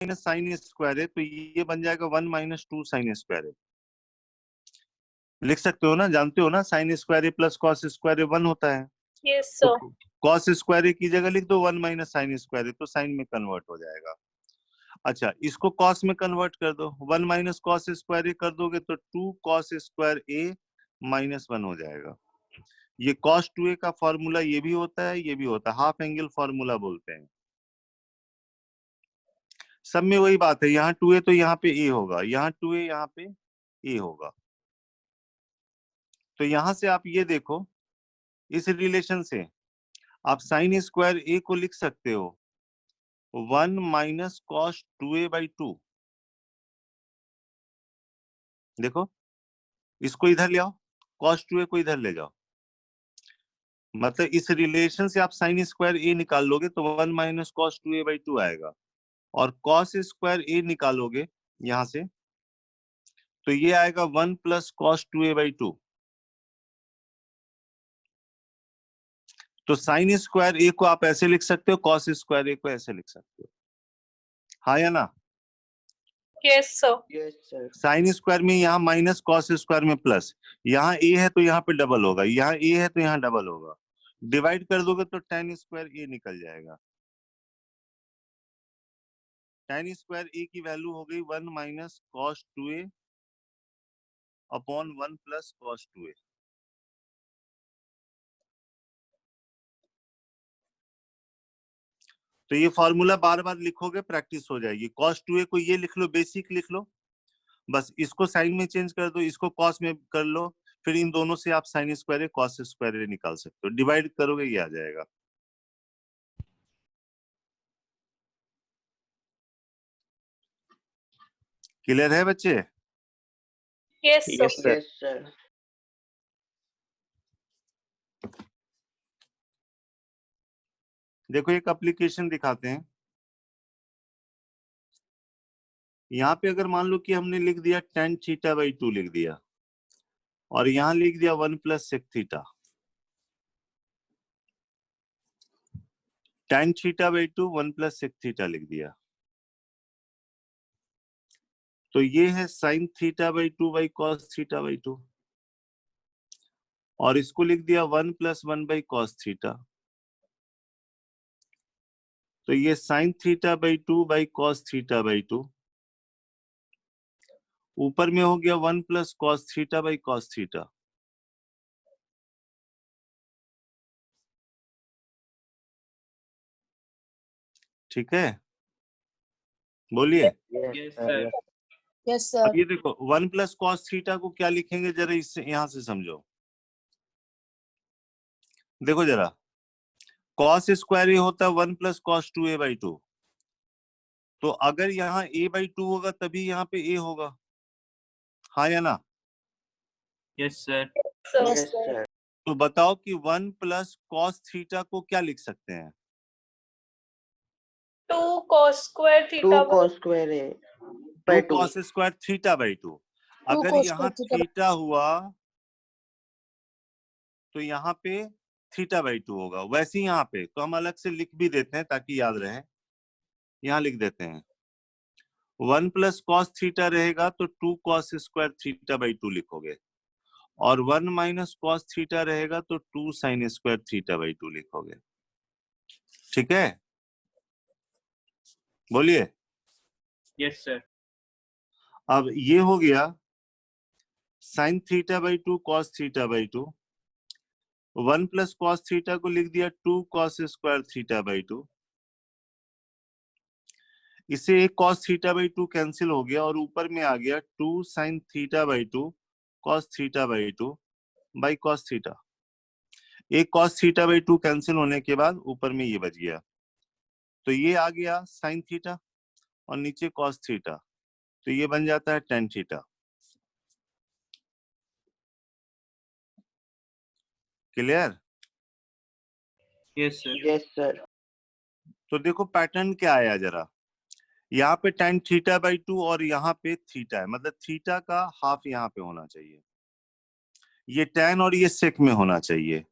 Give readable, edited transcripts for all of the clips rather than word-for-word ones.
Minus sine square है, तो ये बन जाएगा 1 माइनस 2 साइन स्क्वायर है। लिख सकते हो ना, जानते हो ना, साइन स्क्वायर ए प्लस कॉस स्क्वायर ए 1 होता है। यस तो सर। कॉस स्क्वायर ए की जगह लिख दो 1 माइनस साइन स्क्वायर ए, तो साइन में कन्वर्ट हो जाएगा। अच्छा, इसको कॉस में कन्वर्ट कर दो, 1 माइनस कॉस स्क्वायर ए कर दोगे तो 2 कॉस स्क्वायर ए माइनस 1 हो जाएगा। ये कॉस 2a का फॉर्मूला ये भी होता है, ये भी होता है, हाफ एंगल फॉर्मूला बोलते हैं। सब में वही बात है, यहाँ 2a तो यहाँ पे a होगा, यहाँ 2a यहाँ पे a होगा। तो यहां से आप ये देखो, इस रिलेशन से आप साइन स्क्वायर ए को लिख सकते हो 1 माइनस कॉस 2a बाई 2। देखो, इसको इधर ले आओ, कॉस 2a को इधर ले जाओ, मतलब इस रिलेशन से आप साइन स्क्वायर ए निकाल लोगे तो 1 माइनस कॉस 2a बाई 2 आएगा, और कॉस स्क्वायर ए निकालोगे यहां से तो ये आएगा 1 प्लस कॉस 2a बाई 2। तो साइन स्क्वायर ए को आप ऐसे लिख सकते हो, कॉस स्क्वायर ए को ऐसे लिख सकते हो, हाँ या ना? Yes sir. साइन स्क्वायर में यहाँ माइनस, कॉस स्क्वायर में प्लस, यहाँ ए है तो यहाँ पे डबल होगा, यहाँ ए है तो यहाँ डबल होगा, डिवाइड कर दोगे तो tan स्क्वायर ए निकल जाएगा। tan स्क्वायर ए की वैल्यू हो गई 1 minus cos 2a upon 1 plus cos 2a। तो ये फॉर्मूला बार बार लिखोगे प्रैक्टिस हो जाएगी। कॉस 2a को ये लिख लो, बेसिक लिख लो, बस इसको साइन में चेंज कर दो, इसको कॉस में कर लो, फिर इन दोनों से आप साइन स्क्वायर ए कॉस स्क्वायर ए निकाल सकते हो, डिवाइड करोगे ये आ जाएगा। क्लियर है बच्चे? Yes sir. देखो एक एप्लीकेशन दिखाते हैं। यहाँ पे अगर मान लो कि हमने लिख दिया tan थीटा बाई 2 लिख दिया, और यहाँ लिख दिया 1 plus sec theta, tan theta by 2 1 plus sec theta लिख दिया, तो ये है साइन थीटा बाई 2 बाई कॉस थीटा बाई 2, और इसको लिख दिया 1 प्लस 1 बाई कॉस थीटा, तो ये साइन थीटा बाई 2 बाई कॉस थीटा बाई 2, ऊपर में हो गया 1 plus cos theta by cos theta. ठीक है, बोलिए। यस अब सर। ये देखो 1 प्लस कॉस थीटा को क्या लिखेंगे, जरा इससे यहां से समझो। देखो जरा, कॉस स्क्वायर ए होता है 1 प्लस कॉस 2a बाई 2, तो अगर यहाँ a बाई 2 होगा तभी यहाँ पे a होगा, हाँ या ना? Yes sir. तो बताओ कि 1 प्लस कॉस थीटा को क्या लिख सकते हैं? 2 cos square theta two cos square theta by 2। अगर यहाँ थीटा हुआ तो यहाँ पे थीटा बाई 2 होगा, वैसे ही यहाँ पे तो हम अलग से लिख भी देते हैं ताकि याद रहे, यहाँ लिख देते हैं 1 प्लस कॉस थीटा रहेगा तो 2 कॉस स्क्वायर थीटा बाई 2 लिखोगे, और 1 माइनस कॉस थीटा रहेगा तो 2 साइन स्क्वायर थीटा बाई 2 लिखोगे। ठीक है, बोलिए। Yes sir. अब ये हो गया sign theta by 2 cos theta by 2, 1 plus cos theta को लिख दिया 2 कॉस स्क्वायर थीटा बाई 2, इससे एक कॉस थीटा बाई 2 कैंसिल हो गया और ऊपर में आ गया 2 sine theta by 2 cos theta by 2 बाई कॉस थीटा। एक कॉस थीटा बाई 2 कैंसिल होने के बाद ऊपर में ये बच गया, तो ये आ गया साइन थीटा और नीचे कॉस थीटा, तो ये बन जाता है tan theta. Clear? Yes sir. तो देखो पैटर्न क्या आया जरा, यहाँ पे tan थीटा बाई 2 और यहाँ पे थीटा है, मतलब थीटा का हाफ यहाँ पे होना चाहिए, ये tan और ये सेक में होना चाहिए,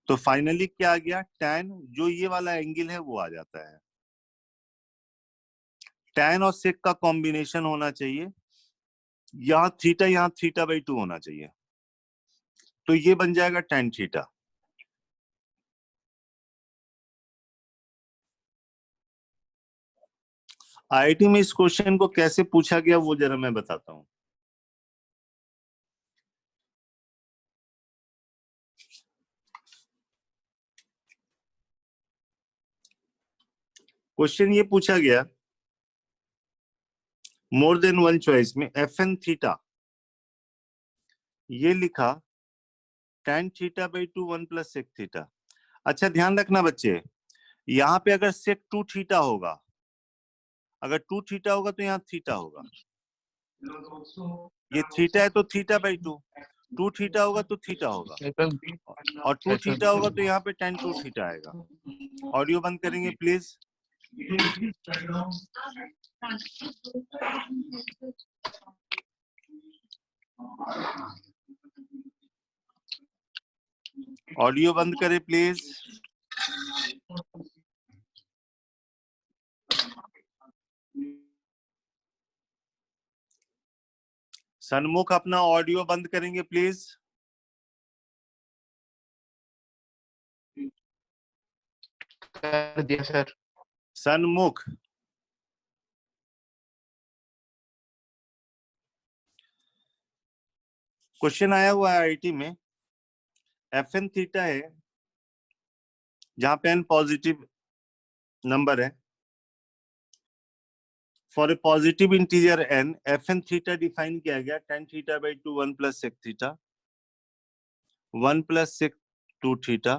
तो फाइनली क्या आ गया, tan जो ये वाला एंगल है वो आ जाता है, tan और sec का कॉम्बिनेशन होना चाहिए, यहाँ थीटा बाई 2 होना चाहिए, तो ये बन जाएगा tan थीटा। आईआईटी में इस क्वेश्चन को कैसे पूछा गया वो जरा मैं बताता हूं। क्वेश्चन ये पूछा गया मोर देन वन चॉइस में, एफ एन थीटा ये लिखा tan theta by 2 1 plus sec theta. अच्छा ध्यान रखना बच्चे, यहाँ पे अगर सेक 2 थीटा होगा, अगर 2 थीटा होगा तो यहाँ थीटा होगा, ये थीटा है तो थीटा बाई 2, 2 थीटा होगा तो थीटा होगा, और 2 थीटा होगा तो यहाँ पे tan 2 थीटा आएगा। ऑडियो बंद करेंगे प्लीज। ऑडियो बंद करें प्लीज। सन्मुख अपना ऑडियो बंद करेंगे प्लीज। कर दिया सर। सन्मुख, क्वेश्चन आया हुआ है आईआईटी में, एफ एन थीटा है जहां पे एन पॉजिटिव नंबर है, for a positive integer N F N theta define किया गया tan theta by 2 1 plus sec theta 1 plus sec 2 theta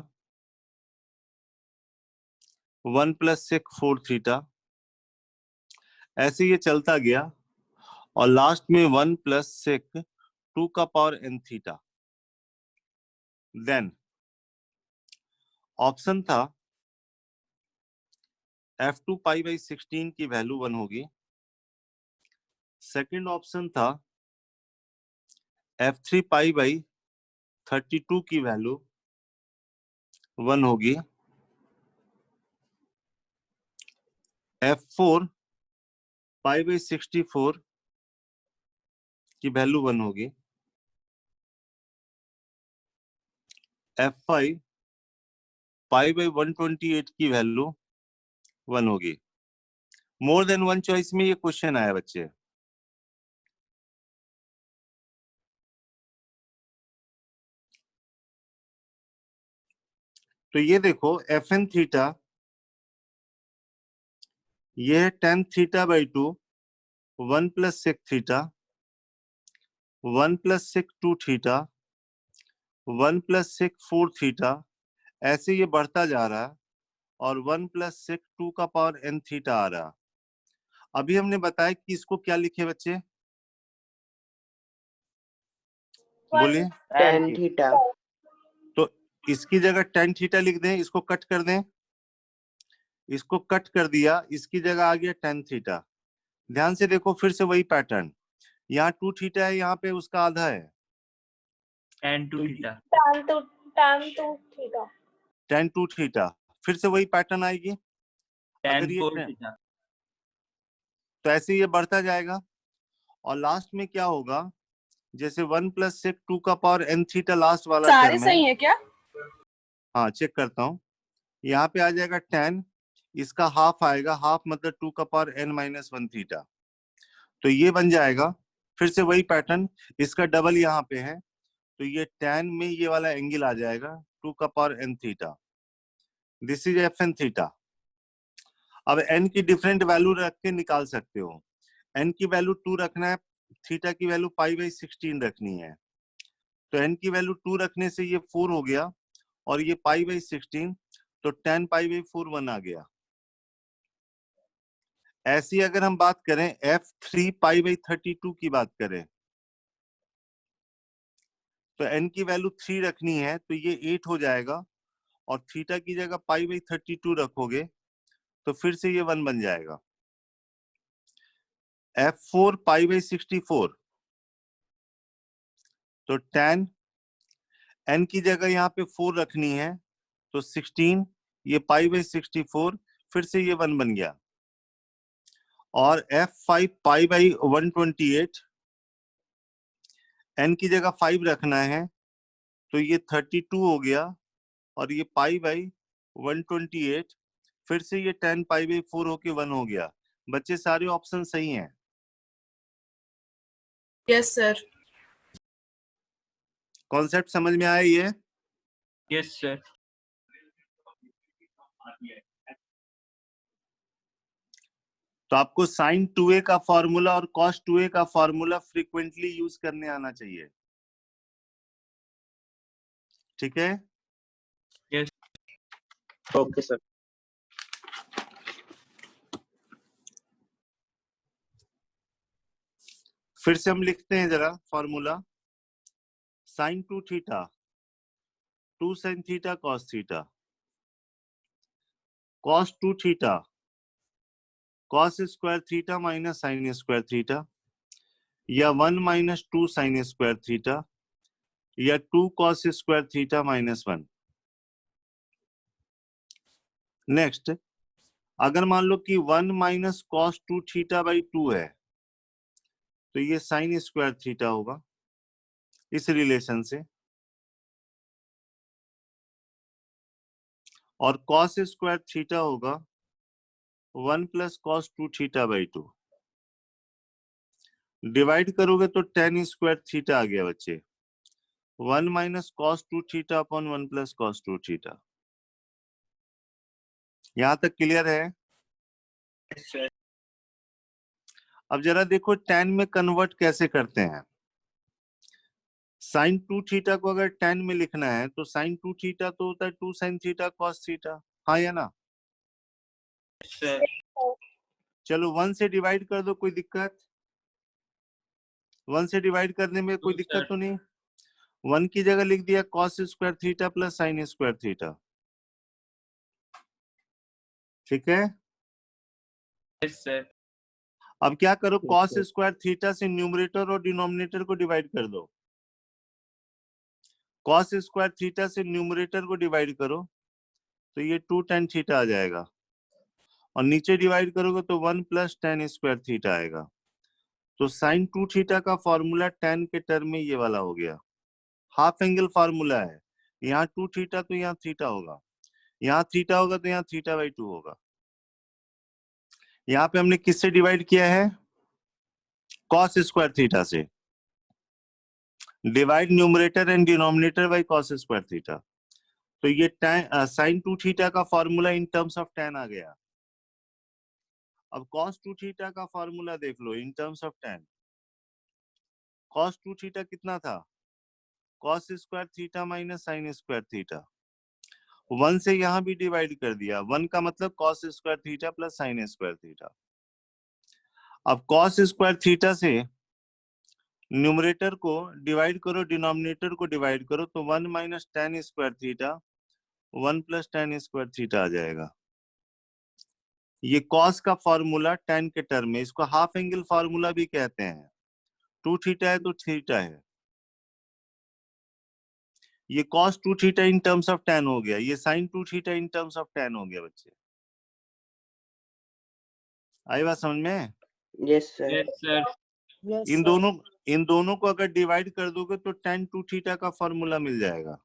1 plus sec 4 theta, ऐसे ये चलता गया और लास्ट में 1 प्लस सेक 2 का power n theta. Then option था f2 पाई बाई 16 की वैल्यू 1 होगी, सेकंड ऑप्शन था f3 पाई बाई 32 की वैल्यू 1 होगी, f4 पाई बाई 64 की वैल्यू 1 होगी, f5 पाई बाई 128 की वैल्यू 1 होगी। मोर देन वन चॉइस में ये क्वेश्चन आया बच्चे। तो ये देखो एफ एन थीटा ये है tan theta by 2 1 plus sec theta 1 plus sec 2 theta 1 plus sec 4 theta, ऐसे ये बढ़ता जा रहा है और 1 प्लस सेक 2 का पावर n थीटा आ रहा। अभी हमने बताया कि इसको क्या लिखे बच्चे, बोलिए। tan theta. तो इसकी जगह tan थीटा लिख दें, इसको कट कर दें, इसको कट कर दिया, इसकी जगह आ गया tan थीटा। ध्यान से देखो फिर से वही पैटर्न, यहाँ 2 थीटा है, यहाँ पे उसका आधा है tan 2 थीटा। tan 2 थीटा, फिर से वही पैटर्न आएगी। tan अगर ये 4 थीटा। तो ऐसे ये बढ़ता जाएगा और लास्ट में क्या होगा, जैसे 1 प्लस सेक 2 का पावर n थीटा लास्ट वाला सारे टर्म सही है। है क्या? हाँ चेक करता हूँ, यहाँ पे आ जाएगा tan, इसका हाफ आएगा, हाफ मतलब 2 का पावर n माइनस 1 थीटा, तो ये बन जाएगा फिर से वही पैटर्न, इसका डबल यहाँ पे है, तो ये tan में ये वाला एंगल आ जाएगा 2 का power n theta. This is F N theta. अब n की डिफरेंट वैल्यू रख के निकाल सकते हो, n की वैल्यू 2 रखना है, थीटा की वैल्यू पाई बाई 16 रखनी है, तो n की वैल्यू 2 रखने से ये 4 हो गया और ये पाई बाई 16, तो tan पाई बाई 4 1 आ गया। ऐसी अगर हम बात करें f3 पाई बाई 32 की बात करें, तो n की वैल्यू 3 रखनी है, तो ये 8 हो जाएगा और थीटा की जगह पाई बाई 32 रखोगे तो फिर से ये 1 बन जाएगा। f4 पाई बाई 64, तो tan n की जगह यहाँ पे 4 रखनी है, तो 16, ये पाई बाई 64, फिर से ये 1 बन गया। और F5 पाई बाई 128, n की जगह 5 रखना है तो ये 32 हो गया, और ये पाई बाई 128 फिर से ये 10 पाई बाई 4 होके 1 हो गया। बच्चे सारे ऑप्शन सही हैं? Yes sir. कॉन्सेप्ट समझ में आया ये? Yes, sir. तो आपको साइन 2a का फॉर्मूला और कॉस 2a का फॉर्मूला फ्रीक्वेंटली यूज करने आना चाहिए, ठीक है? Yes. Okay, sir. फिर से हम लिखते हैं जरा formula. Sine 2 theta 2 sine theta cos theta, cos 2 theta cos square theta minus sine square theta, या 1 माइनस 2 साइन स्क्वायर थीटा, या 2 cos square theta minus 1। Next, अगर मान लो कि 1 माइनस कॉस 2 थीटा बाई 2 है तो ये साइन स्क्वायर थीटा होगा इस रिलेशन से, और कॉस स्क्वायर थीटा होगा 1 plus cos 2 theta by 2। Divide करोगे तो tan स्क्वायर थीटा आ गया बच्चे, 1 minus cos 2 theta upon 1 plus cos 2 theta. यहां तक क्लियर है? Yes, sir. अब जरा देखो tan में कन्वर्ट कैसे करते हैं। साइन 2 थीटा को अगर tan में लिखना है तो साइन 2 थीटा तो होता है 2 साइन थीटा कॉस थीटा, हाँ या ना? Yes, sir. चलो 1 से डिवाइड कर दो, कोई दिक्कत? 1 से डिवाइड करने में कोई No, दिक्कत sir. तो नहीं? 1 की जगह लिख दिया cos square theta plus sine square theta, ठीक है? Yes, sir. अब क्या करो, Yes, cos sir. Square theta से न्यूमरेटर और डिनोमिनेटर को डिवाइड कर दो। कॉस स्क्वायर थीटा से न्यूमरेटर को डिवाइड करो तो ये 2 tan थीटा आ जाएगा, और नीचे डिवाइड करोगे तो 1 प्लस tan स्क्वायर थीटा आएगा। तो साइन 2 थीटा का फॉर्मूला tan के टर्म में ये वाला हो गया। हाफ एंगल फॉर्मूला है, यहाँ 2 थीटा तो यहाँ थीटा होगा, यहाँ थीटा होगा तो यहाँ थीटा बाई 2 होगा। यहाँ पे हमने किससे डिवाइड किया है? कॉस स्क्वायर थीटा से। Divide numerator and denominator by cos square theta. तो ये साइन 2 थीटा का formula in terms of tan आ गया। अब cos 2 थीटा का फॉर्मूला देख लो in terms of tan। cos 2 theta कितना था? cos square theta minus sine square theta. 1 से यहां भी डिवाइड कर दिया, 1 का मतलब cos square theta plus sine square theta. अब cos स्क्वायर थीटा से न्यूमरेटर को डिवाइड करो, डिनोमिनेटर को डिवाइड करो तो 1 minus tan square theta 1 plus tan square theta आ जाएगा। ये cos का फॉर्मूला tan के टर्म में, इसको हाफ एंगल फॉर्मूला भी कहते हैं। 2 थीटा है तो थीटा है। ये cos 2 theta in terms of tan हो गया, ये sin 2 theta in terms of tan हो गया। बच्चे आई बात समझ में? Yes, sir. Yes, sir. Yes in दोनों को अगर डिवाइड कर दोगे तो tan 2 थीटा का फॉर्मूला मिल जाएगा।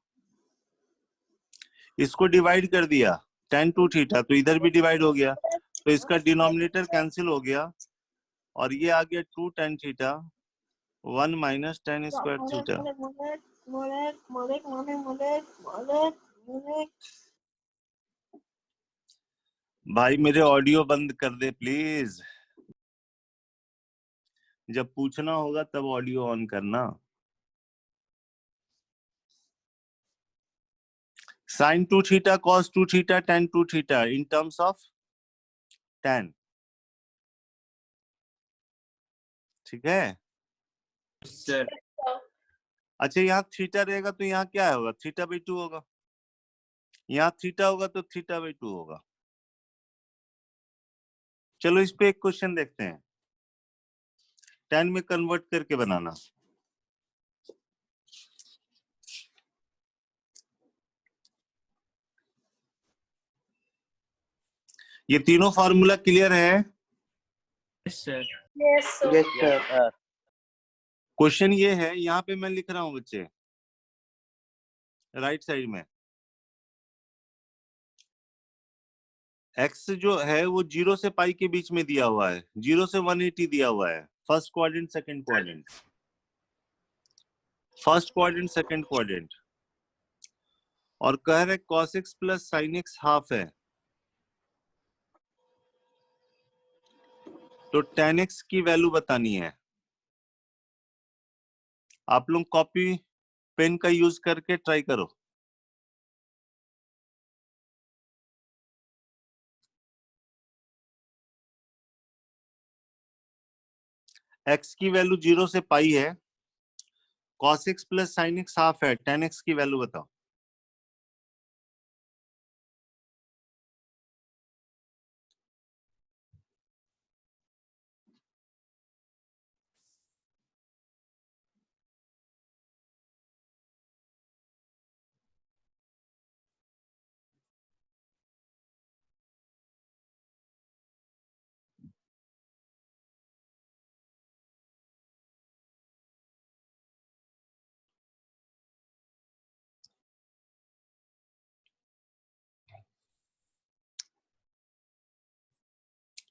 इसको डिवाइड कर दिया tan 2 थीटा तो इधर भी डिवाइड हो गया, तो इसका डिनोमिनेटर कैंसिल हो गया, और ये आ गया 2 tan theta 1 minus tan square theta. भाई मेरे ऑडियो बंद कर दे प्लीज, जब पूछना होगा तब ऑडियो ऑन करना। sin 2 theta cos 2 theta tan 2 theta in terms of tan, ठीक है? Yes, sir. अच्छा, यहाँ थीटा रहेगा तो यहाँ क्या होगा? थीटा बाई 2 होगा। यहाँ थीटा होगा तो थीटा बाई 2 होगा। चलो इस पे एक क्वेश्चन देखते हैं, tan में कन्वर्ट करके बनाना। ये तीनों फार्मूला क्लियर है? Yes, sir. Yes, sir. Yes, sir. Question ये है, यहाँ पे मैं लिख रहा हूँ बच्चे राइट साइड में x जो है वो 0 से पाई के बीच में दिया हुआ है, 0 से 180 दिया हुआ है, first quadrant second quadrant, first quadrant second quadrant, और कह रहे cos x plus sin x half है, तो tan x की वैल्यू बतानी है। आप लोग कॉपी पेन का यूज करके ट्राई करो। x की वैल्यू 0 से पाई है, cos x plus sin x half है, tan x की वैल्यू बताओ।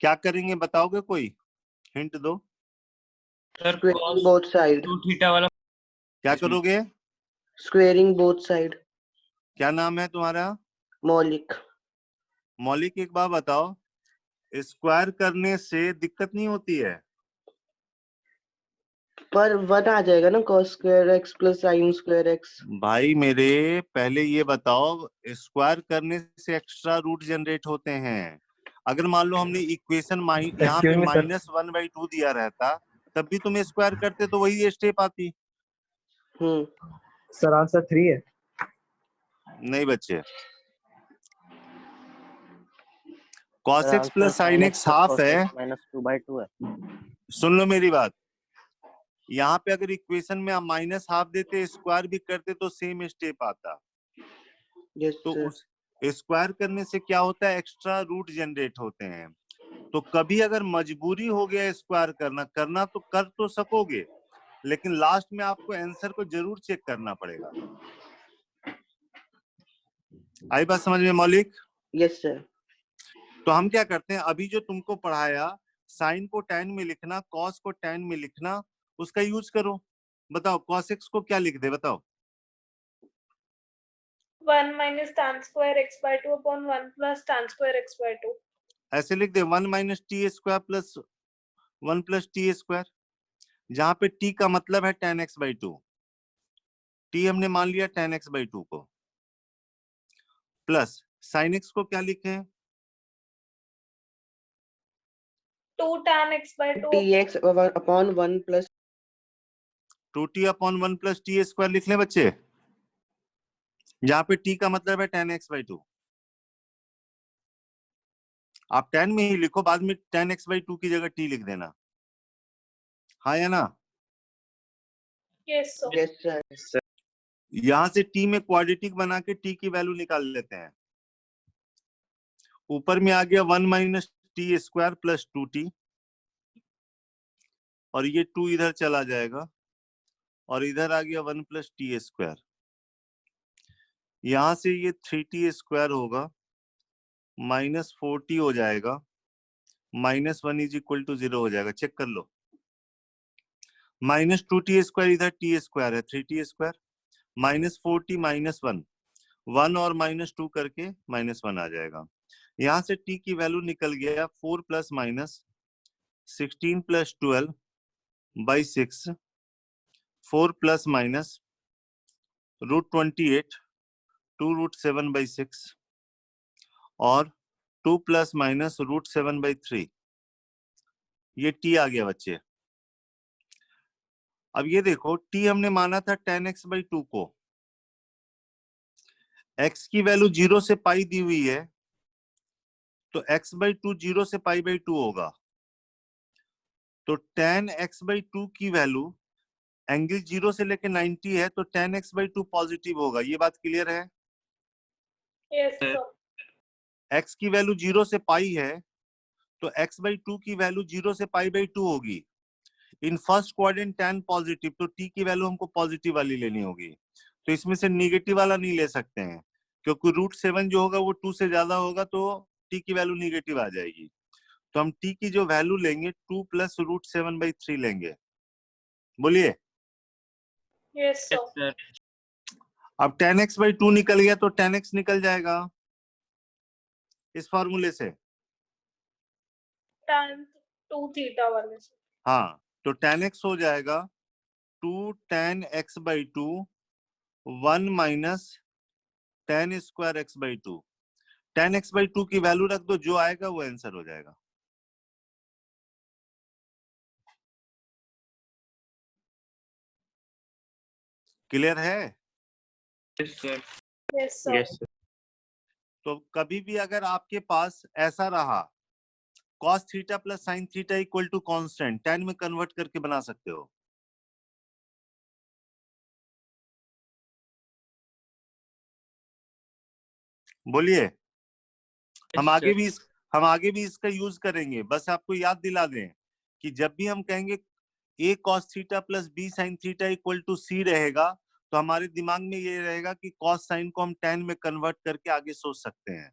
क्या करेंगे बताओगे? कोई हिंट दो। Sir, Squaring cos both side. 2 theta वाला क्या करोगे? Squaring both side. क्या नाम है तुम्हारा? मौलिक। मौलिक, एक बार बताओ, स्क्वायर करने से दिक्कत नहीं होती है? पर 1 आ जाएगा ना, cos square x plus sin square x। भाई मेरे, पहले ये बताओ, स्क्वायर करने से एक्स्ट्रा रूट जनरेट होते हैं। अगर मान लो हमने इक्वेशन यहाँ पे -1/2 दिया रहता, तब भी तुम स्क्वायर करते तो वही स्टेप आती। सर आंसर 3 है। नहीं बच्चे, cos x plus sin x half है। -2/2 है। सुन लो मेरी बात, यहाँ पे अगर इक्वेशन में आप माइनस हाफ देते, स्क्वायर भी करते तो सेम स्टेप आता। Yes, तो sir. उस स्क्वायर करने से क्या होता है, एक्स्ट्रा रूट जनरेट होते हैं। तो कभी अगर मजबूरी हो गया स्क्वायर करना तो कर तो सकोगे, लेकिन लास्ट में आपको आंसर को जरूर चेक करना पड़ेगा। आई बात समझ में मौलिक? Yes, sir. तो हम क्या करते हैं, अभी जो तुमको पढ़ाया, साइन को टैन में लिखना, कॉस को टैन में लिखना, उसका यूज करो। बताओ cos x को क्या लिख दे, बताओ। 1 minus tan square x by 2 upon 1 plus tan square x by 2. ऐसे लिख दे 1 minus T square plus 1 plus T square, जहां पे t का मतलब है tan x बाई 2। t हमने मान लिया tan x बाई 2 को, प्लस sin x को क्या लिखे? 2 tan x by 2 tx upon 1 plus 2t upon 1 plus T square लिख लें बच्चे, जहां पे t का मतलब है tan x बाई 2। आप tan में ही लिखो, बाद में tan x बाई 2 की जगह t लिख देना। हाँ या ना? yes sir. yes, sir. यहां से t में क्वाड्रेटिक बना के t की वैल्यू निकाल लेते हैं। ऊपर में आ गया 1 minus T square plus 2t, और ये 2 इधर चला जाएगा, और इधर आ गया 1 प्लस टी स्क्वायर। यहां से ये 3t स्क्वायर होगा, -4t हो जाएगा, -1 इज इक्वल टू 0 हो जाएगा। चेक कर लो, -2t स्क्वायर इधर t स्क्वायर है, 3t स्क्वायर, -4t -1, 1 और -2 करके -1 आ जाएगा। यहां से t की वैल्यू निकल गया 4 plus minus 16 plus 12 by 6, 4 plus minus √28, 2√7 by 6, और 2 प्लस माइनस √7 बाई 3। ये t आ गया बच्चे। अब ये देखो, t हमने माना था tan x बाई 2 को, x की वैल्यू 0 से पाई दी हुई है, तो x बाई 2 0 से पाई बाई 2 होगा। तो tan x बाई 2 की वैल्यू एंगल 0 से लेके 90 है, तो tan x बाई 2 पॉजिटिव होगा। ये बात क्लियर है? Yes sir. x की वैल्यू 0 से पाई है, तो x/2 की वैल्यू 0 से π/2 होगी। In first quadrant tan positive, तो t की वैल्यू हमको पॉजिटिव वाली लेनी होगी। तो इसमें से निगेटिव वाला नहीं ले सकते हैं, क्योंकि √7 जो होगा वो 2 से ज्यादा होगा, तो t की वैल्यू निगेटिव आ जाएगी। तो हम t की जो वैल्यू लेंगे 2 + √7/3 लेंगे। बोलिए। Yes, sir. Yes, sir. अब tan x/2 निकल गया तो tan x निकल जाएगा इस फॉर्मूले से। Tan 2 theta वाले से. हाँ, तो tan x हो जाएगा 2 tan x/2 1 - tan square x/2। tan x/2 की वैल्यू रख दो, जो आएगा वो आंसर हो जाएगा। क्लियर है? Yes, sir. Yes, sir. Yes, sir. तो कभी भी अगर आपके पास ऐसा रहा cos theta plus sin theta equal to constant, tan में कन्वर्ट करके बना सकते हो। बोलिए। हम Yes, आगे sir. भी हम आगे भी इसका यूज करेंगे, बस आपको याद दिला दें कि जब भी हम कहेंगे a cos theta plus b sin theta equal to c रहेगा, तो हमारे दिमाग में ये रहेगा कि cos sin को हम tan में कन्वर्ट करके आगे सोच सकते हैं।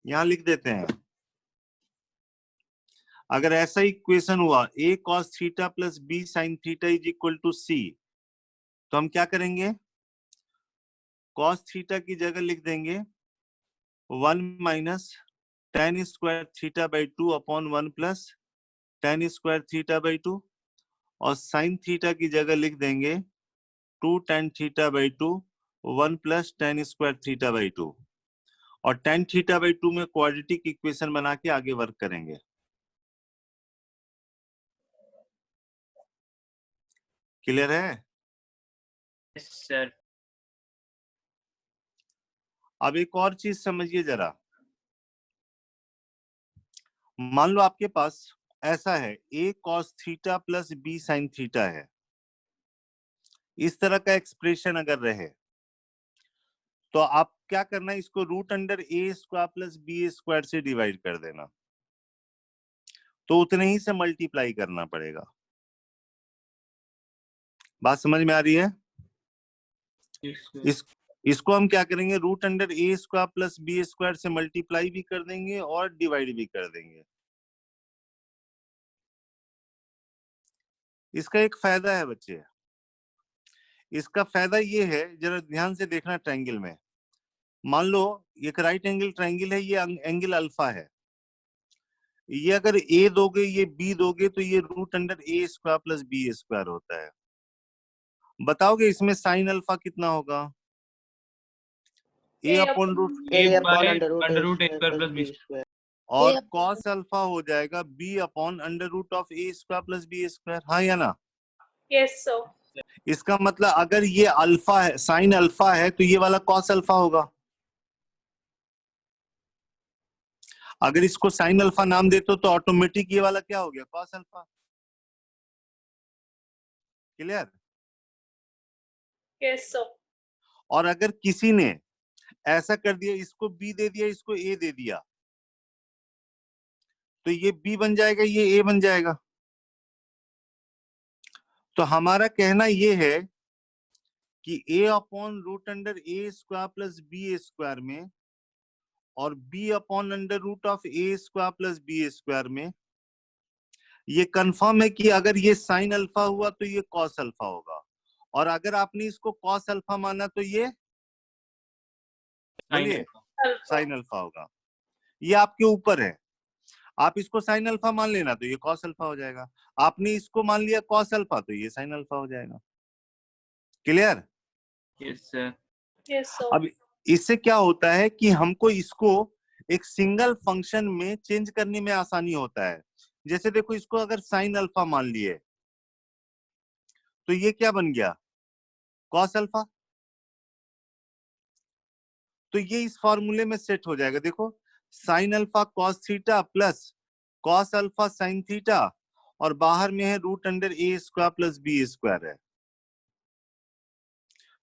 यहां लिख देते हैं, अगर ऐसा इक्वेशन हुआ a cos theta plus b sin theta is equal to c, तो हम क्या करेंगे? cos थीटा की जगह लिख देंगे 1 - tan square थीटा/2 upon 1 + tan square थीटा/2, और sin थीटा की जगह लिख देंगे 2 tan थीटा/2 1 + tan स्क्वायर थीटा/2, और tan थीटा/2 में क्वाड्रेटिक इक्वेशन बना के आगे वर्क करेंगे। क्लियर है? Yes, sir. अब एक और चीज समझिए जरा। मान लो आपके पास ऐसा है a cos theta plus b sin theta है, इस तरह का एक्सप्रेशन अगर रहे, तो आप क्या करना है, इसको √a² प्लस b² से डिवाइड कर देना, तो उतने ही से मल्टीप्लाई करना पड़ेगा। बात समझ में आ रही है? Yes, sir. इसको हम क्या करेंगे, √a² प्लस b² से मल्टीप्लाई भी कर देंगे और डिवाइड भी कर देंगे। इसका एक फायदा है बच्चे, इसका फायदा ये है, जरा ध्यान से देखना ट्रायंगल में। मान लो एक राइट एंगल ट्रायंगल है, ये एंगल अल्फा है, ये अगर a दोगे ये b दोगे तो ये √a² प्लस b² होता है। बताओगे इसमें साइन अल्फा कितना होगा? a upon root, A A by upon under root a square plus b. square. और cos अल्फा हो जाएगा b upon √a² plus b²। हाँ या ना? Yes, sir. इसका मतलब अगर ये अल्फा है, साइन अल्फा है, तो ये वाला cos अल्फा होगा। अगर इसको साइन अल्फा नाम देते तो ऑटोमेटिक ये वाला क्या हो गया, cos alpha. Clear? Yes, sir. और अगर किसी ने ऐसा कर दिया, इसको b दे दिया, इसको a दे दिया, तो ये b बन जाएगा, ये a बन जाएगा। तो हमारा कहना ये है कि a upon √a² plus b² में और b upon √a² plus b² में ये कंफर्म है कि अगर ये साइन अल्फा हुआ तो ये कॉस अल्फा होगा, और अगर आपने इसको कॉस अल्फा माना तो ये बोलिए Alpha. साइन अल्फा होगा। ये आपके ऊपर है, आप इसको साइन अल्फा मान लेना तो ये कॉस अल्फा हो जाएगा, आपने इसको मान लिया कॉस अल्फा तो ये साइन अल्फा हो जाएगा। Clear? Yes, sir. Yes, sir. अब इससे क्या होता है कि हमको इसको एक सिंगल फंक्शन में चेंज करने में आसानी होता है। जैसे देखो, इसको अगर साइन अल्फा मान लिए तो ये क्या बन गया, कॉस अल्फा। तो ये इस फॉर्मूले में सेट हो जाएगा। देखो, sine alpha cos theta plus cos alpha sine theta, और बाहर में है √a² प्लस b² है।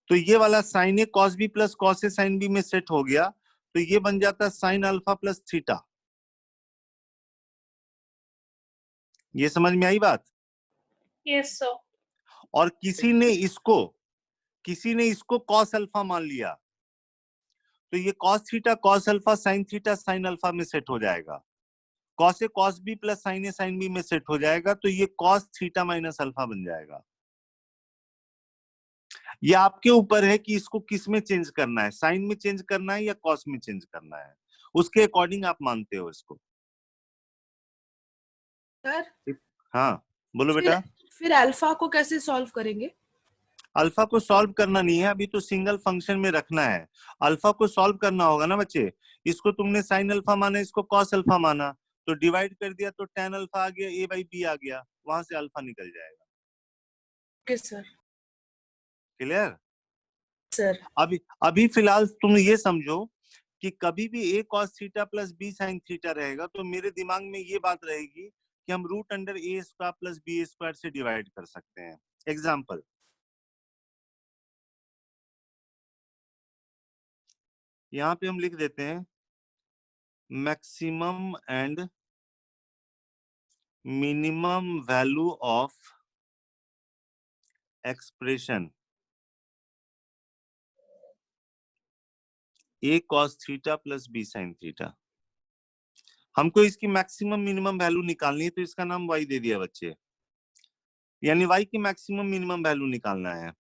तो ये वाला sign A cos B plus cos A sine B में सेट हो गया, तो ये बन जाता है साइन अल्फा प्लस थीटा। ये समझ में आई बात? Yes, sir. और किसी ने इसको कॉस अल्फा मान लिया, तो ये cos theta cos alpha sine theta sine alpha में सेट हो जाएगा, cos A cos B plus sign A sine B में सेट हो जाएगा, तो ये कॉस थीटा माइनस अल्फा बन जाएगा। ये आपके ऊपर है कि इसको किस में चेंज करना है, साइन में चेंज करना है या कॉस में चेंज करना है, उसके अकॉर्डिंग आप मानते हो इसको। सर हाँ बोलो फिर बेटा। फिर अल्फा को कैसे सॉल्व करेंगे? अल्फा को सॉल्व करना नहीं है, अभी तो सिंगल फंक्शन में रखना है। अल्फा को सॉल्व करना होगा ना बच्चे। इसको तुमने साइन अल्फा माना, इसको कॉस अल्फा माना, तो डिवाइड कर दिया तो tan अल्फा आ गया, a बाई बी आ गया, वहां से अल्फा निकल जाएगा। Okay sir. क्लियर? सर अभी फिलहाल तुम ये समझो कि कभी भी a cos theta plus b sin theta रहेगा, तो मेरे दिमाग में ये बात रहेगी कि हम root under a square plus b square से डिवाइड कर सकते हैं। एग्जाम्पल, यहाँ पे हम लिख देते हैं maximum and minimum value of expression a cos theta plus b sin theta. हमको इसकी मैक्सिमम मिनिमम वैल्यू निकालनी है, तो इसका नाम y दे दिया बच्चे, यानी y की मैक्सिमम मिनिमम वैल्यू निकालना है।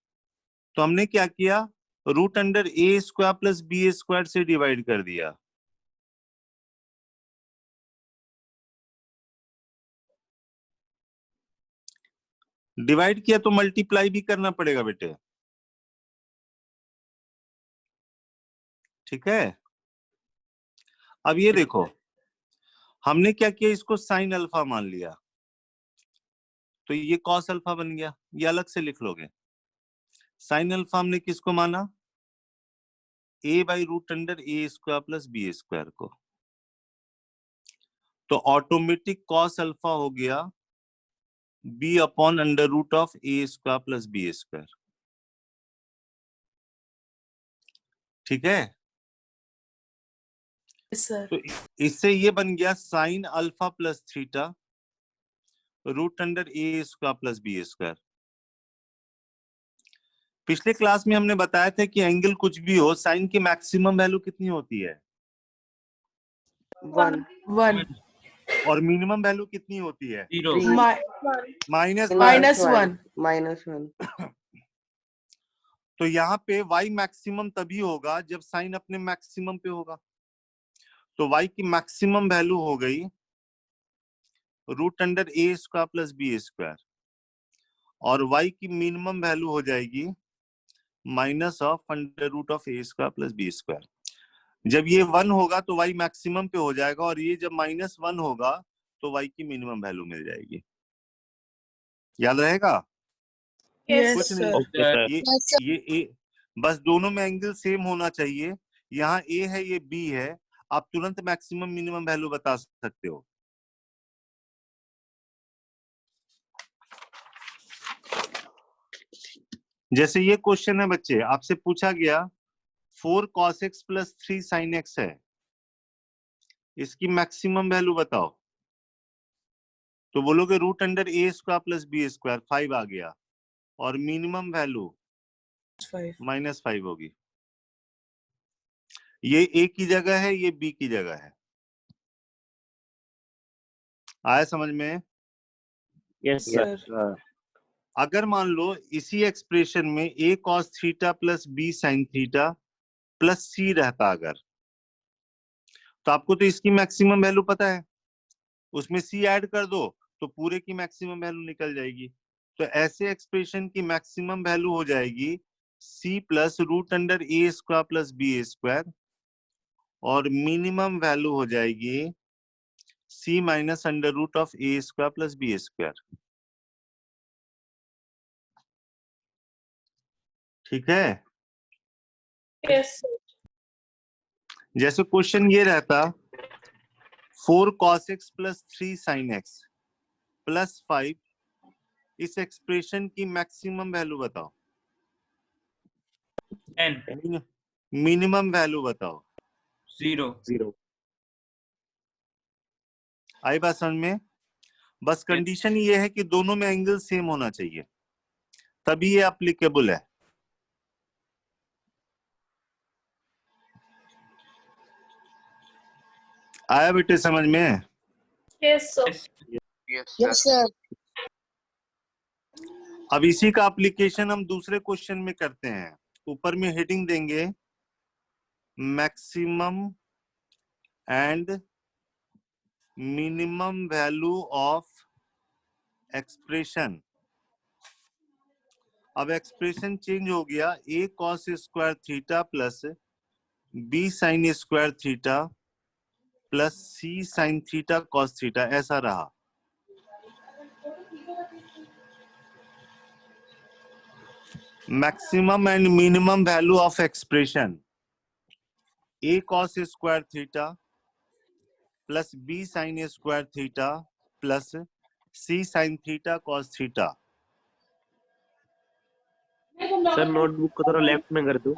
तो हमने क्या किया, root under a square plus b square से डिवाइड कर दिया। डिवाइड किया तो मल्टीप्लाई भी करना पड़ेगा बेटे, ठीक है। अब ये देखो, हमने क्या किया, इसको साइन अल्फा मान लिया, तो ये कॉस अल्फा बन गया। ये अलग से लिख लोगे। साइन अल्फा हमने किसको माना, a by root under a square plus b square को, तो ऑटोमेटिक कॉस अल्फा हो गया b upon under root of a square plus b square. ठीक है। सर तो इससे ये बन गया sine alpha plus theta root under a square plus b square. पिछले क्लास में हमने बताया था कि एंगल कुछ भी हो, साइन की मैक्सिमम वैल्यू कितनी होती है, 1 1 और मिनिमम वैल्यू कितनी होती है, 0 1. Minus minus 1। -1 तो यहाँ पे y मैक्सिमम तभी होगा जब साइन अपने मैक्सिमम पे होगा। तो y की मैक्सिमम वैल्यू हो गई root under a square plus b square, और y की मिनिमम वैल्यू हो जाएगी minus of under root of a square plus b square. जब ये 1 होगा तो y मैक्सिमम पे हो जाएगा, और ये जब -1 होगा तो y की मिनिमम वैल्यू मिल जाएगी। याद रहेगा? Yes, कुछ यस नहीं, सर। ये a, बस दोनों में एंगल सेम होना चाहिए। यहाँ a है, ये b है, आप तुरंत मैक्सिमम मिनिमम वैल्यू बता सकते हो। जैसे ये क्वेश्चन है बच्चे, आपसे पूछा गया 4 cos x plus 3 sin x है, इसकी मैक्सिमम वैल्यू बताओ। तो बोलोगे root under a square plus b square, 5 आ गया, और मिनिमम वैल्यू -5 होगी। ये a की जगह है, ये b की जगह है। आया समझ में? Yes sir sir. अगर मान लो इसी एक्सप्रेशन में a cos theta plus b sin theta plus c रहता अगर, तो आपको तो इसकी मैक्सिमम वैल्यू पता है, उसमें c ऐड कर दो तो पूरे की मैक्सिमम वैल्यू निकल जाएगी। तो ऐसे एक्सप्रेशन की मैक्सिमम वैल्यू हो जाएगी c plus root under a square plus b square, और मिनिमम वैल्यू हो जाएगी c minus under root of a square plus b square. ठीक है। yes, sir. जैसे क्वेश्चन ये रहता 4 cos x plus 3 sin x plus 5, इस एक्सप्रेशन की मैक्सिमम वैल्यू बताओ, 10 मिनिमम वैल्यू बताओ। 0. 0. आई बात समझ में? बस कंडीशन ये है कि दोनों में एंगल सेम होना चाहिए, तभी ये एप्लीकेबल है। आया बेटे समझ में? Yes, sir. Yes. Yes, sir. अब इसी का एप्लीकेशन हम दूसरे क्वेश्चन में करते हैं। ऊपर में हेडिंग देंगे maximum and minimum value of expression. अब एक्सप्रेशन चेंज हो गया, a cos square theta plus b sin square theta plus c sin theta cos theta, ऐसा रहा। Maximum and minimum value of expression a cos square theta plus b sin square theta plus c sin theta cos theta. Sir notebook को थोड़ा left में कर दो।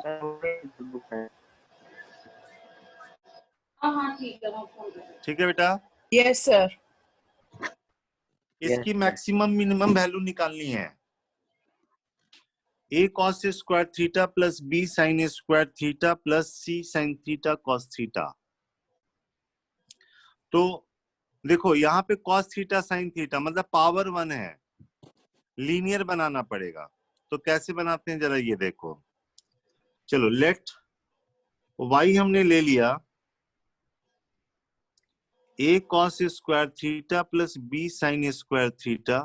ठीक है बेटा? Yes, sir. इसकी Yes, मैक्सिमम मिनिमम वैल्यू निकालनी है। a cos square theta plus b sin square theta plus c sin theta cos theta. तो देखो यहाँ पे cos थीटा sin थीटा मतलब पावर 1 है, लीनियर बनाना पड़ेगा। तो कैसे बनाते हैं जरा ये देखो। चलो लेट y हमने ले लिया a cos square theta plus b sin square theta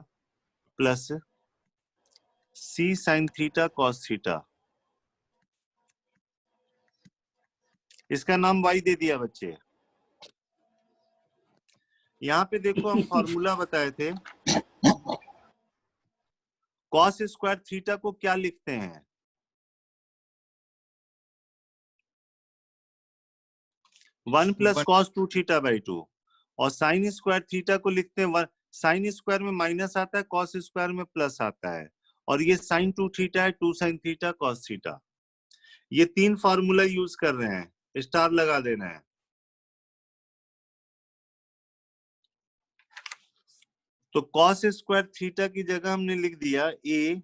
plus c sin theta cos theta. इसका नाम y दे दिया बच्चे। यहाँ पे देखो हम फॉर्मूला बताए थे, cos स्क्वायर थीटा को क्या लिखते हैं? 1 प्लस कॉस 2 थीटा बाई 2, और साइन स्क्वायर थीटा को लिखते हैं साइन स्क्वायर में माइनस आता है, कॉस स्क्वायर में प्लस आता है, और ये साइन 2 थीटा है, 2 साइन थीटा कॉस थीटा। ये तीन फॉर्मूला यूज कर रहे हैं, स्टार लगा देना है। तो कॉस स्क्वायर थीटा की जगह हमने लिख दिया a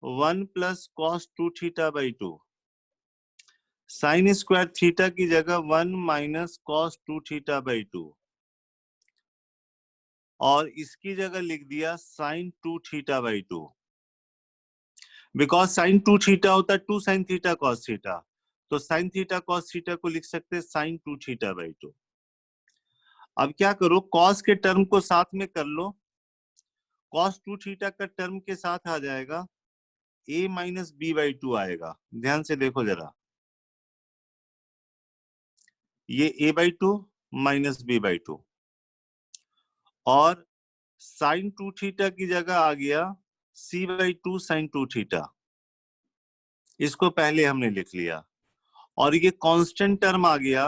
1 plus cos 2 theta by 2, sine square theta की जगह 1 माइनस कॉस 2 थीटा बाई 2, और इसकी जगह लिख दिया sine 2 theta by 2। Because sine 2 theta होता है 2 साइन थीटा कॉस थीटा, तो साइन थीटा कॉस थीटा को लिख सकते हैं साइन 2 थीटा बाई 2। अब क्या करो, कॉस के टर्म को साथ में कर लो, कॉस 2 थीटा का टर्म के साथ आ जाएगा a माइनस बी बाई 2 आएगा। ध्यान से देखो जरा, ये a by 2 minus B by 2, और साइन 2 थीटा की जगह आ गया c बाई 2 साइन 2 थीटा। इसको पहले हमने लिख लिया, और ये कांस्टेंट टर्म आ गया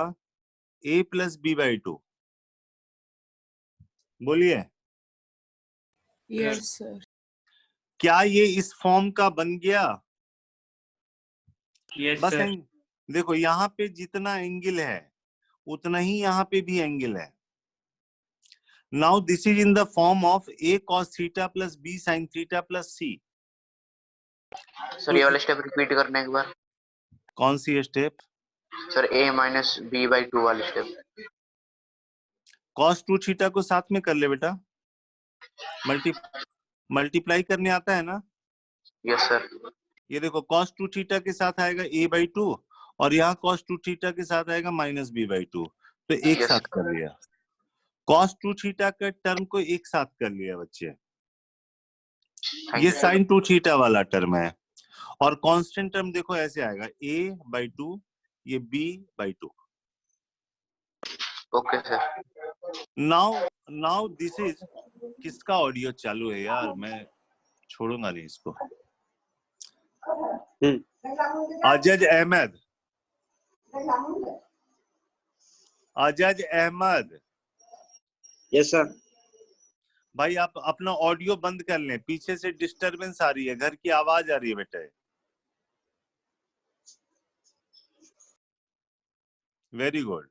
a प्लस बी बाई 2। बोलिए Yes, sir. क्या ये इस फॉर्म का बन गया? Yes, बस sir. देखो यहाँ पे जितना एंगल है उतना ही यहाँ पे भी एंगल है। Now this is in the form of a cos theta plus b sin theta plus c। Sir ये वाला स्टेप रिपीट करना एक बार। कौन सी step? Sir a minus B by 2 वाला स्टेप। cos 2 थीटा को साथ में कर ले बेटा, मल्टीप्लाई करने आता है ना। Yes sir. ये देखो cos 2 थीटा के साथ आएगा a बाई 2, और यहाँ cos 2 थीटा के साथ आएगा माइनस b बाई 2, तो एक Yes. साथ कर लिया। cos 2 थीटा के टर्म को एक साथ कर लिया बच्चे। ये sin 2 थीटा वाला टर्म है, और कांस्टेंट टर्म देखो ऐसे आएगा a बाई 2, ये b by 2। Okay sir. Now this is, किसका ऑडियो चालू है यार, मैं छोड़ूंगा नहीं इसको। अजज अहमद, अजज अहमद। Yes sir. भाई आप अपना ऑडियो बंद कर लें, पीछे से डिस्टरबेंस आ रही है, घर की आवाज आ रही है बेटे। Very good.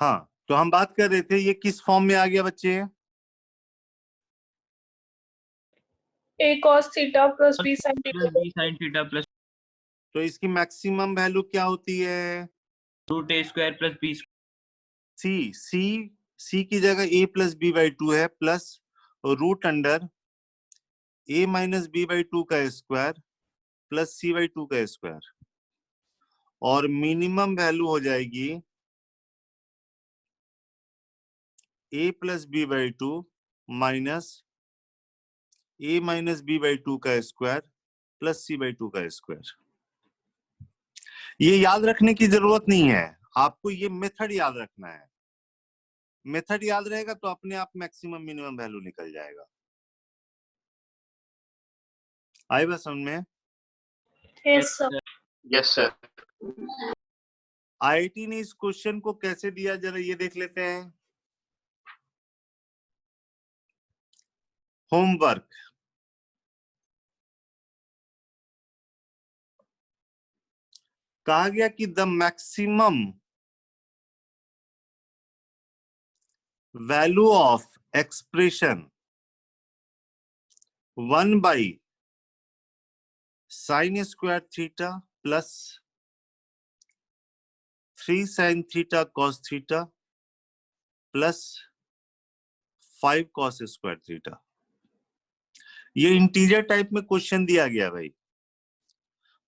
हाँ, तो हम बात कर रहे थे ये किस फॉर्म में आ गया बच्चे? A cos theta plus B sin plus theta. b sin theta plus तो इसकी मैक्सिमम वैल्यू क्या होती है? root a square plus b square. सी की जगह a plus B by two है, plus root under a minus B by two का square plus C by two का स्क्वायर, और मिनिमम वैल्यू हो जाएगी a plus B by two minus a minus B by two का square plus C by two का square. ये याद रखने की जरूरत नहीं है, आपको ये मेथड याद रखना है। मेथड याद रहेगा तो अपने आप मैक्सिमम मिनिमम वैल्यू निकल जाएगा। आई बात समझ में? Yes, sir. Yes, sir. IIT ने इस क्वेश्चन को कैसे दिया, जरा ये देख लेते हैं। होमवर्क, कहा गया कि the maximum value of expression 1 by sine square theta plus 3 sign theta cos theta plus 5 cos square theta. ये इंटीजर टाइप में क्वेश्चन दिया गया भाई,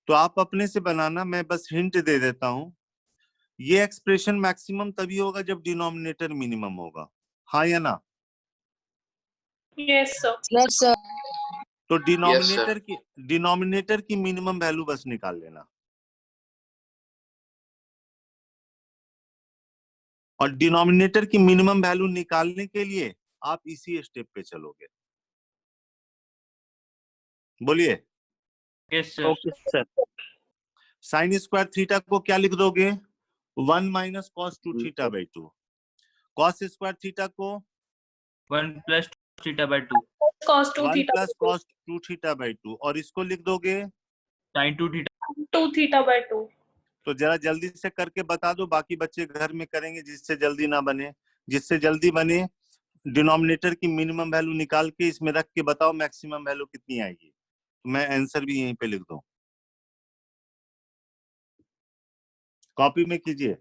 तो आप अपने से बनाना, मैं बस हिंट दे देता हूं। ये एक्सप्रेशन मैक्सिमम तभी होगा जब डिनोमिनेटर मिनिमम होगा, हाँ या ना? Yes, sir. Yes, sir. तो Yes, sir. डिनोमिनेटर की मिनिमम वैल्यू बस निकाल लेना, और डिनोमिनेटर की मिनिमम वैल्यू निकालने के लिए आप इसी स्टेप पे चलोगे। बोलिए। Yes, sir. Okay sir. Sign square theta को क्या लिख दोगे? 1 minus cos two theta by two. Cos square theta को 1 plus theta by 2 Cos 2 1 theta plus cos two theta by two, और इसको लिख दोगे sin 2 theta. 2 theta by 2. तो जरा जल्दी से करके बता दो, बाकी बच्चे घर में करेंगे, जिससे जल्दी ना बने। जिससे जल्दी बने, डिनोमिनेटर की मिनिमम वैल्यू निकाल के इसमें रख के बताओ मैक्सिमम वैल्यू कितनी आएगी, तो मैं आंसर भी यहीं पे लिख दूं। कॉपी में कीजिए।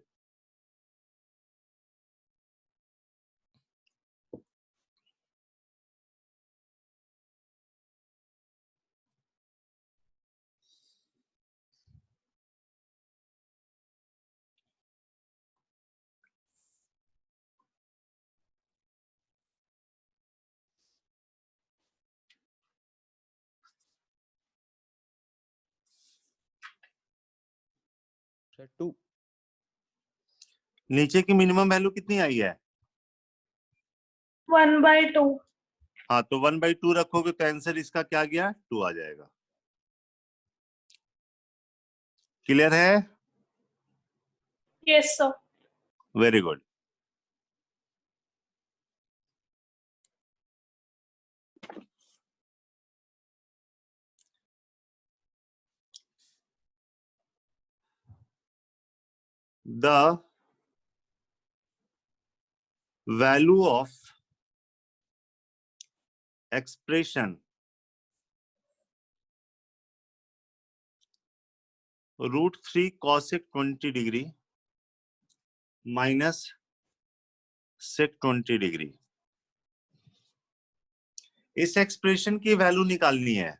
सर 2। नीचे की मिनिमम वैल्यू कितनी आई है? 1 by 2. हाँ, तो 1 बाई टू रखोगे तो आंसर इसका क्या गया? 2 आ जाएगा। क्लियर है? Yes, sir. Very good. The value of expression √3 cosec 20 degree minus sec 20 degree, इस एक्सप्रेशन की वैल्यू निकालनी है।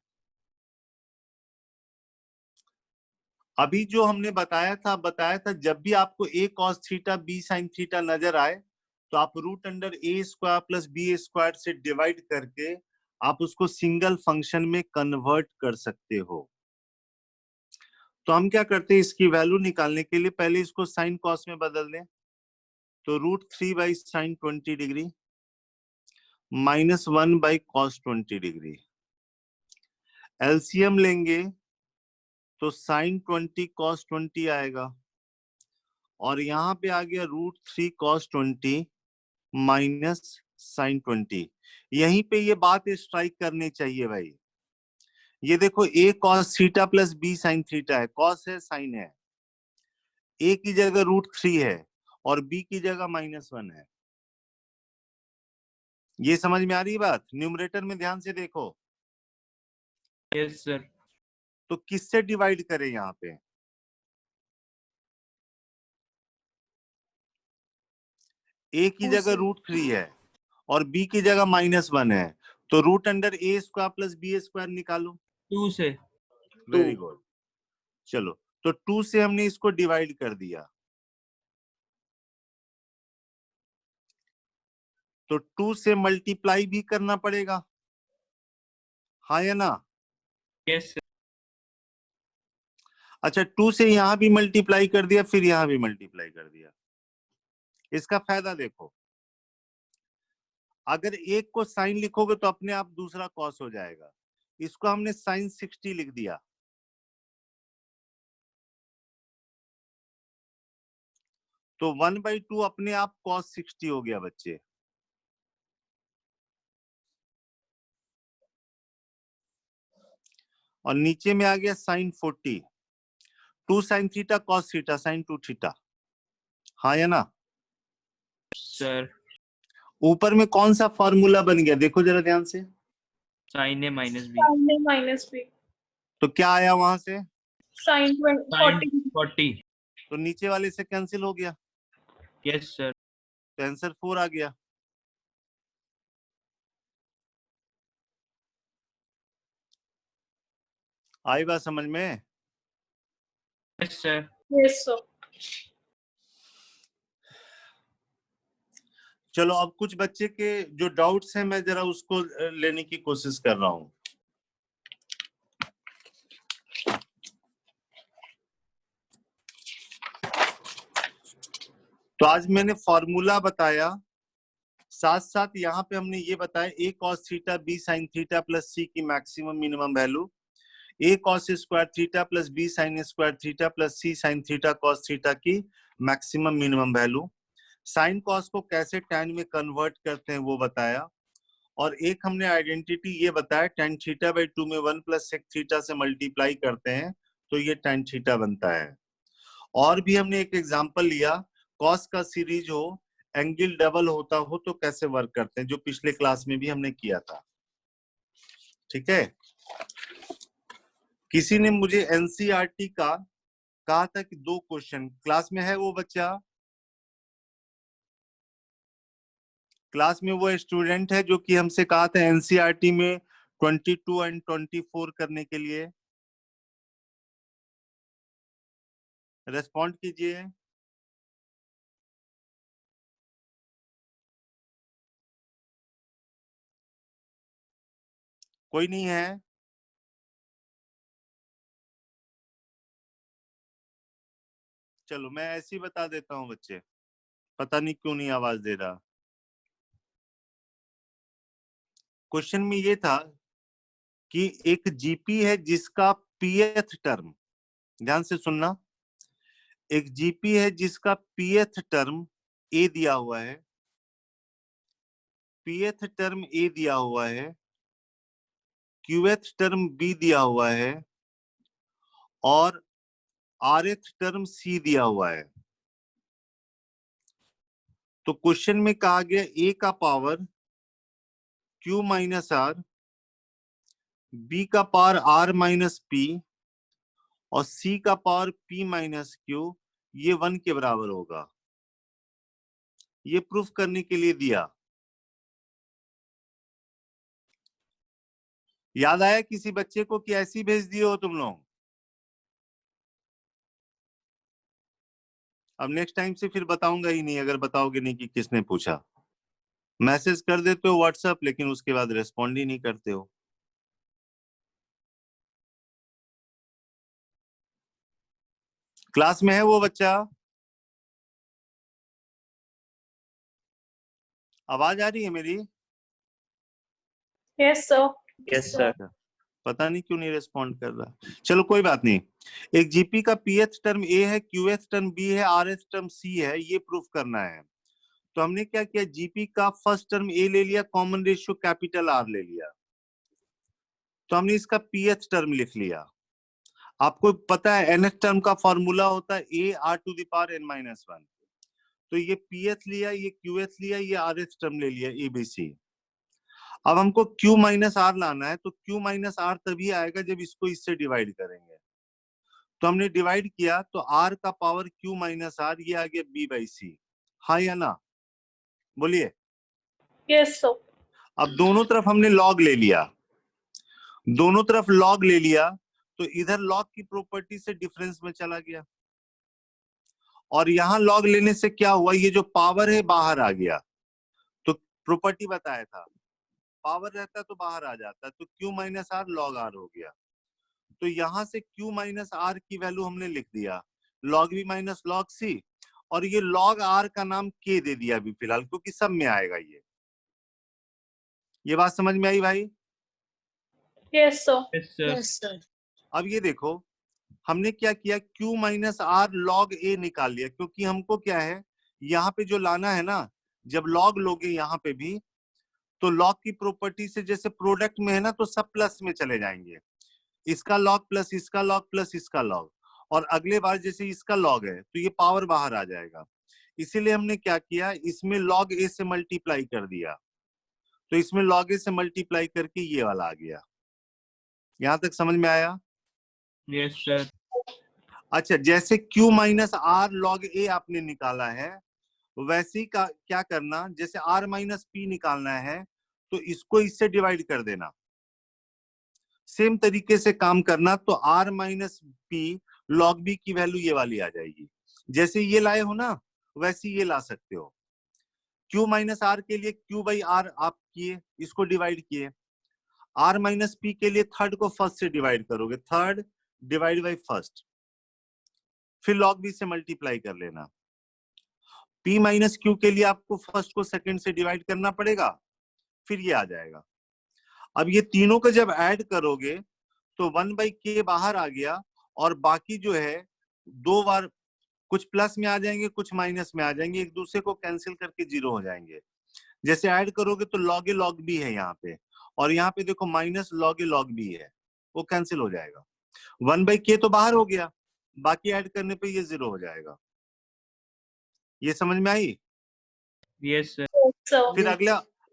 अभी जो हमने बताया था जब भी आपको a cos theta b sin theta नजर आए तो आप root under a square plus b square से डिवाइड करके आप उसको सिंगल फंक्शन में कन्वर्ट कर सकते हो। तो हम क्या करते हैं, इसकी वैल्यू निकालने के लिए पहले इसको साइन कॉस में बदल दें, तो √3 by sine 20 degree minus 1 by cos 20 degree. LCM लेंगे तो साइन 20 कॉस 20 आएगा, और यहाँ पे आ गया √3 कॉस 20 माइनस साइन 20। यहीं पे ये बात स्ट्राइक करनी चाहिए भाई, ये देखो a cos theta plus b sin theta है, cos है sin है, a की जगह √3 है और b की जगह -1 है। ये समझ में आ रही बात? न्यूमरेटर में ध्यान से देखो, यस सर। तो किससे डिवाइड करें यहाँ पे? a की Two जगह से। √3 है और b की जगह -1 है, तो √a² प्लस b² निकालो। 2 से। Very good. चलो, तो 2 से हमने इसको डिवाइड कर दिया, तो 2 से मल्टीप्लाई भी करना पड़ेगा, हाँ या ना? Yes sir. अच्छा, 2 से यहां भी मल्टीप्लाई कर दिया, फिर यहां भी मल्टीप्लाई कर दिया। इसका फायदा देखो, अगर एक को साइन लिखोगे तो अपने आप दूसरा कॉस हो जाएगा। इसको हमने साइन 60 लिख दिया, तो 1/2 अपने आप कॉस 60 हो गया बच्चे। और नीचे में आ गया sine 40, 2 sine theta cos theta sine 2 theta, हाँ या ना? सर ऊपर में कौन सा फॉर्मूला बन गया देखो जरा ध्यान से, sine A minus B. sin a minus b. तो क्या आया वहां से? Sin sine 40. 40। तो नीचे वाले से कैंसिल हो गया, यस सर। तो आंसर 4 आ गया। आई बात समझ में? Yes sir. Yes, sir. चलो, अब कुछ बच्चे के जो डाउट्स हैं मैं जरा उसको लेने की कोशिश कर रहा हूं। तो आज मैंने फॉर्मूला बताया, साथ साथ यहाँ पे हमने ये बताया a cos theta b sin theta plus c की maximum minimum value, a cos square theta plus b sin square theta plus c sin theta cos theta की maximum minimum value, sine cos को कैसे tan में convert करते हैं वो बताया, और एक हमने आइडेंटिटी ये बताया tan थीटा/2 में 1 + sec थीटा से मल्टीप्लाई करते हैं तो ये tan थीटा बनता है। और भी हमने एक एग्जांपल लिया, कॉस का सीरीज हो, एंगल डबल होता हो तो कैसे वर्क करते हैं, जो पिछले क्लास में भी हमने किया था। ठीक है, किसी ने मुझे एनसीईआरटी का कहा था कि 2 क्वेश्चन क्लास में है, वो बच्चा क्लास में वो स्टूडेंट है जो कि हमसे कहा था एनसीईआरटी में 22 एंड 24 करने के लिए, रेस्पॉन्ड कीजिए। कोई नहीं है? चलो मैं ऐसे ही बता देता हूँ बच्चे, पता नहीं क्यों नहीं आवाज दे रहा। क्वेश्चन में ये था कि एक जीपी है जिसका पीएथ टर्म, ध्यान से सुनना, एक जीपी है जिसका पीएथ टर्म ए दिया हुआ है, पीएथ टर्म ए दिया हुआ है, क्यूएथ टर्म बी दिया हुआ है और आरएथ टर्म सी दिया हुआ है। तो क्वेश्चन में कहा गया ए का power Q minus R, B का पावर आर माइनस पी और सी का पावर पी माइनस क्यू, ये 1 के बराबर होगा। ये प्रूफ करने के लिए दिया। याद आया किसी बच्चे को कि ऐसी भेज दिए हो तुम लोग? अब नेक्स्ट टाइम से फिर बताऊंगा ही नहीं अगर बताओगे नहीं कि किसने पूछा। मैसेज कर देते हो व्हाट्सएप, लेकिन उसके बाद रेस्पॉन्ड ही नहीं करते हो। क्लास में है वो बच्चा? आवाज आ रही है मेरी? Yes, sir. Yes sir. पता नहीं क्यों नहीं रेस्पॉन्ड कर रहा। चलो कोई बात नहीं, एक जीपी का पीएथ टर्म ए है, क्यूएथ टर्म बी है, आरएथ टर्म सी है, ये प्रूफ करना है। तो हमने क्या किया, जीपी का फर्स्ट टर्म ए ले लिया, कॉमन रेशियो कैपिटल आर ले लिया। तो हमने इसका pth टर्म लिख लिया। आपको पता है nth टर्म का फॉर्मूला होता है a r to the power n minus 1। तो ये pth लिया, ये qth लिया, ये rth टर्म ले लिया abc। अब हमको q माइनस आर लाना है, तो q माइनस आर तभी आएगा जब इसको इससे डिवाइड करेंगे। तो हमने डिवाइड किया तो r का पावर q माइनस आर, ये आ गया b बाई सी। हाँ या ना, बोलिए। Yes, sir. अब दोनों तरफ हमने लॉग ले लिया, दोनों तरफ लॉग ले लिया, तो इधर लॉग की प्रॉपर्टी से डिफरेंस में चला गया, और यहां लॉग लेने से क्या हुआ, ये जो पावर है बाहर आ गया। तो प्रॉपर्टी बताया था, पावर रहता तो बाहर आ जाता, तो q minus R log R हो गया। तो यहां से q माइनस आर की वैल्यू हमने लिख दिया log v minus log C, और ये लॉग r का नाम k दे दिया अभी फिलहाल, क्योंकि सब में आएगा ये बात समझ में आई भाई? Yes, sir. Yes, sir. Yes, sir. अब ये देखो हमने क्या किया, q minus R log a निकाल लिया, क्योंकि हमको क्या है यहाँ पे जो लाना है ना, जब लॉग लोगे यहाँ पे भी, तो लॉग की प्रॉपर्टी से जैसे प्रोडक्ट में है ना, तो सब प्लस में चले जाएंगे, इसका लॉग प्लस इसका लॉग प्लस इसका लॉग, और अगले बार जैसे इसका लॉग है तो ये पावर बाहर आ जाएगा। इसीलिए हमने क्या किया, इसमें लॉग ए से मल्टीप्लाई कर दिया, तो इसमें लॉग ए से मल्टीप्लाई करके ये वाला आ गया। यहां तक समझ में आया? Yes, sir. अच्छा, जैसे q माइनस आर लॉग ए आपने निकाला है, वैसे ही का क्या करना, जैसे r माइनस पी निकालना है तो इसको इससे डिवाइड कर देना, सेम तरीके से काम करना। तो r minus P log B की वैल्यू ये वाली आ जाएगी, जैसे ये लाए हो ना वैसे ये ला सकते हो। q माइनस आर के लिए q बाई आर आप किए, इसको डिवाइड किए। r माइनस पी के लिए थर्ड को फर्स्ट से डिवाइड करोगे, थर्ड डिवाइड बाई फर्स्ट, फिर लॉग बी से मल्टीप्लाई कर लेना। p माइनस क्यू के लिए आपको फर्स्ट को सेकंड से डिवाइड करना पड़ेगा, फिर ये आ जाएगा। अब ये तीनों को जब ऐड करोगे तो 1/k बाहर आ गया, और बाकी जो है दो बार कुछ प्लस में आ जाएंगे, कुछ माइनस में आ जाएंगे, एक दूसरे को कैंसिल करके जीरो हो जाएंगे। जैसे ऐड करोगे तो लॉग ए लॉग बी है यहाँ पे, और यहाँ पे देखो माइनस लॉग ए लॉग बी है, वो कैंसिल हो जाएगा। 1/k तो बाहर हो गया, बाकी ऐड करने पे ये जीरो हो जाएगा। ये समझ में आई? Yes, sir. So, फिर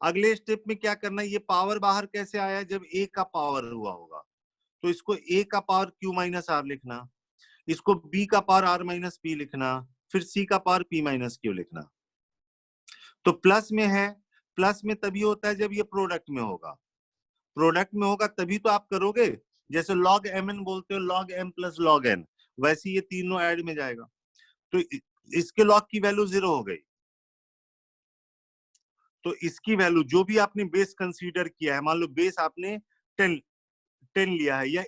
अगले स्टेप में क्या करना है, ये पावर बाहर कैसे आया, जब a का पावर हुआ होगा तो इसको a का पावर q माइनस आर लिखना, इसको b का पावर r माइनस पी लिखना, फिर c का पावर p माइनस क्यू लिखना। तो प्लस में है, प्लस में तभी होता है जब ये प्रोडक्ट में होगा, प्रोडक्ट में होगा तभी तो आप करोगे। जैसे log mn बोलते हो, log m plus log n, वैसे ये तीनों ऐड में जाएगा, तो इसके log की वैल्यू 0 हो गई। तो इसकी वैल्यू जो भी आपने बेस कंसीडर किया है, मान लो बेस आपने 10 लिया है, या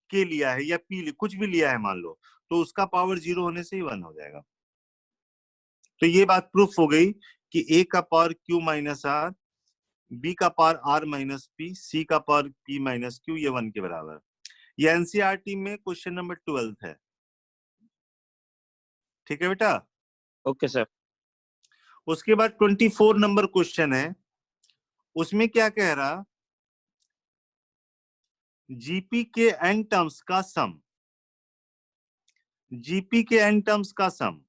k लिया है, या p कुछ भी लिया है मान लो, तो उसका पावर 0 होने से ही 1 हो जाएगा। तो ये बात प्रूफ हो गई कि a का power q minus R, b का power r minus P, c का पावर p माइनस क्यू, ये 1 के बराबर। ये एनसीईआरटी में क्वेश्चन नंबर 12 है। ठीक है बेटा? Okay sir. उसके बाद 24 नंबर क्वेश्चन है, उसमें क्या कह रहा, जीपी के एन टर्म्स का सम, जीपी के एन टर्म्स का सम,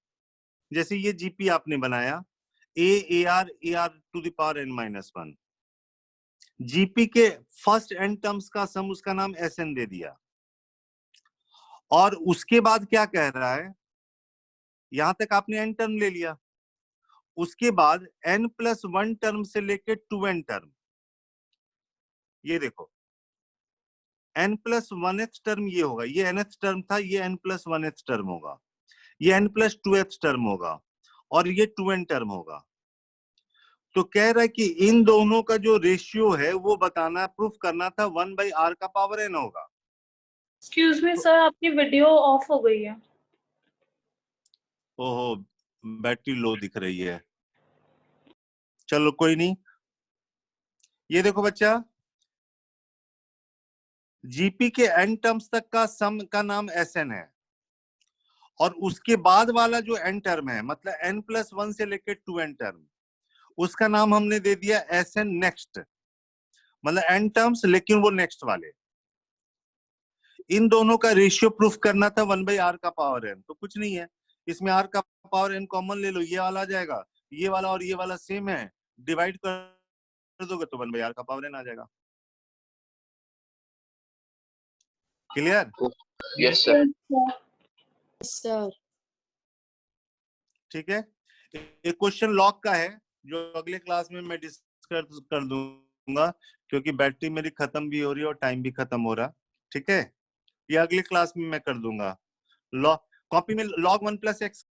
जैसे ये जीपी आपने बनाया A R to the power N minus 1, GP के फर्स्ट एन टर्म्स का सम, उसका नाम एस एन दे दिया। और उसके बाद क्या कह रहा है, यहां तक आपने एन टर्म ले लिया, उसके बाद n प्लस 1 टर्म से लेके 2n टर्म, ये देखो n प्लस 1th टर्म ये होगा, ये nth टर्म था, ये n प्लस 1th टर्म होगा, ये n प्लस 2th टर्म होगा, और ये 2n टर्म होगा। तो कह रहा है कि इन दोनों का जो रेशियो है वो बताना, प्रूफ करना था 1/r का पावर n होगा। excuse me, sir, आपकी वीडियो ऑफ हो गई है। ओहो, बैटरी लो दिख रही है, चलो कोई नहीं। ये देखो बच्चा, जीपी के n टर्म्स तक का सम का नाम Sn है, और उसके बाद वाला जो n टर्म है, मतलब n प्लस 1 से लेकर 2n टर्म, उसका नाम हमने दे दिया Sn नेक्स्ट। मतलब n टर्म्स, लेकिन वो नेक्स्ट वाले। इन दोनों का रेशियो प्रूफ करना था 1/r का पावर n, तो कुछ नहीं है, इसमें r का पावर n कॉमन ले लो, ये वाला आ जाएगा, ये वाला और ये वाला सेम है, डिवाइड कर दोगे तो 1/r का पावर n आ जाएगा। क्लियर? Yes, sir. सर ठीक है। एक क्वेश्चन लॉग का है जो अगले क्लास में मैं डिस्कस कर दूंगा, क्योंकि बैटरी मेरी खत्म भी हो रही है और टाइम भी खत्म हो रहा। ठीक है, ये अगली क्लास में मैं कर दूंगा। लॉग कॉपी में log 1 + x